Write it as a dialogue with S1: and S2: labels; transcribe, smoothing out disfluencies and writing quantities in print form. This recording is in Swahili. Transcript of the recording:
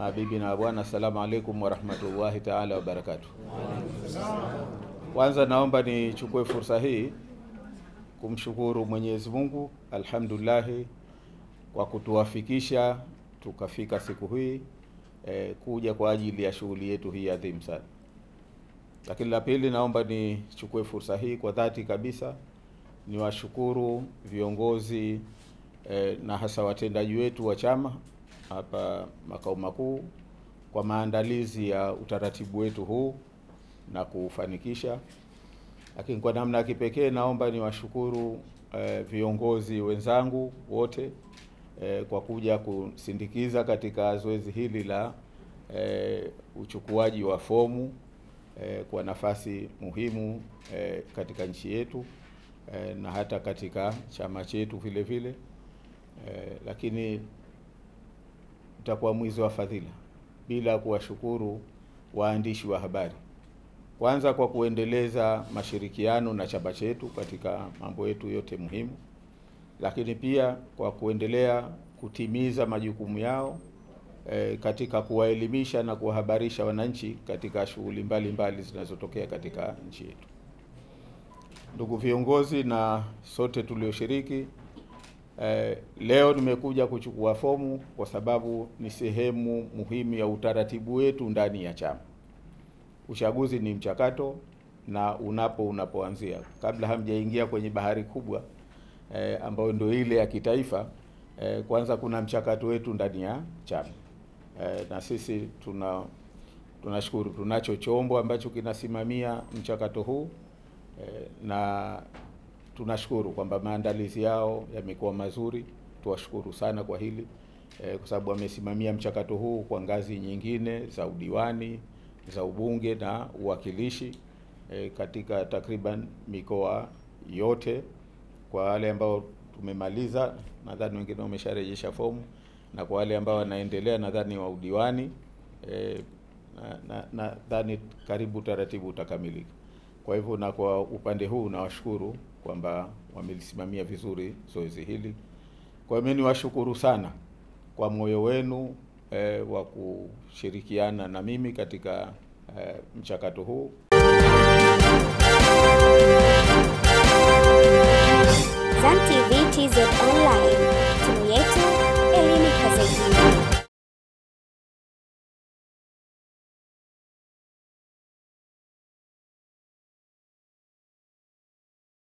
S1: Mabibi na bwana, assalamu alaikum wa rahmatullahi ta'ala wa barakatuh. Kwanza naomba nichukue fursa hii kumshukuru Mwenyezi Mungu, alhamdulillah, kwa kutuwafikisha tukafika siku hii kuja kwa ajili ya shughuli yetu hii adhimu sana. Lakini la pili, naomba nichukue fursa hii kwa dhati kabisa niwashukuru viongozi na hasa watendaji wetu wa chama hapa makao makuu kwa maandalizi ya utaratibu wetu huu na kufanikisha. Lakini kwa namna ya kipekee naomba niwashukuru viongozi wenzangu wote kwa kuja kusindikiza katika zoezi hili la uchukuaji wa fomu kwa nafasi muhimu katika nchi yetu na hata katika chama chetu vile vile. Lakini itakuwa mwizi wa fadhila bila kuwashukuru waandishi wa habari, kwanza kwa kuendeleza mashirikiano na chama chetu katika mambo yetu yote muhimu, lakini pia kwa kuendelea kutimiza majukumu yao katika kuwaelimisha na kuwahabarisha wananchi katika shughuli mbalimbali zinazotokea katika nchi yetu. Ndugu viongozi na sote tulioshiriki, leo nimekuja kuchukua fomu kwa sababu ni sehemu muhimu ya utaratibu wetu ndani ya chama. Uchaguzi ni mchakato na unapoanzia, kabla hamjaingia kwenye bahari kubwa ambayo ndio ile ya kitaifa, kwanza kuna mchakato wetu ndani ya chama. Na sisi tunashukuru tunacho chombo ambacho kinasimamia mchakato huu, na tunashukuru kwamba maandalizi yao yamekuwa mazuri. Tuwashukuru sana kwa hili kwa sababu wamesimamia mchakato huu kwa ngazi nyingine za udiwani, za ubunge na uwakilishi katika takriban mikoa yote. Kwa wale ambao tumemaliza, nadhani wengine wamesharejesha fomu, na kwa wale ambao wanaendelea nadhani wa udiwani nadhani karibu taratibu utakamilika. Kwa hivyo na kwa upande huu nawashukuru kwamba wamelisimamia vizuri zoezi hili. Kwa hiyo mimi niwashukuru sana kwa moyo wenu wa kushirikiana na mimi katika mchakato huu.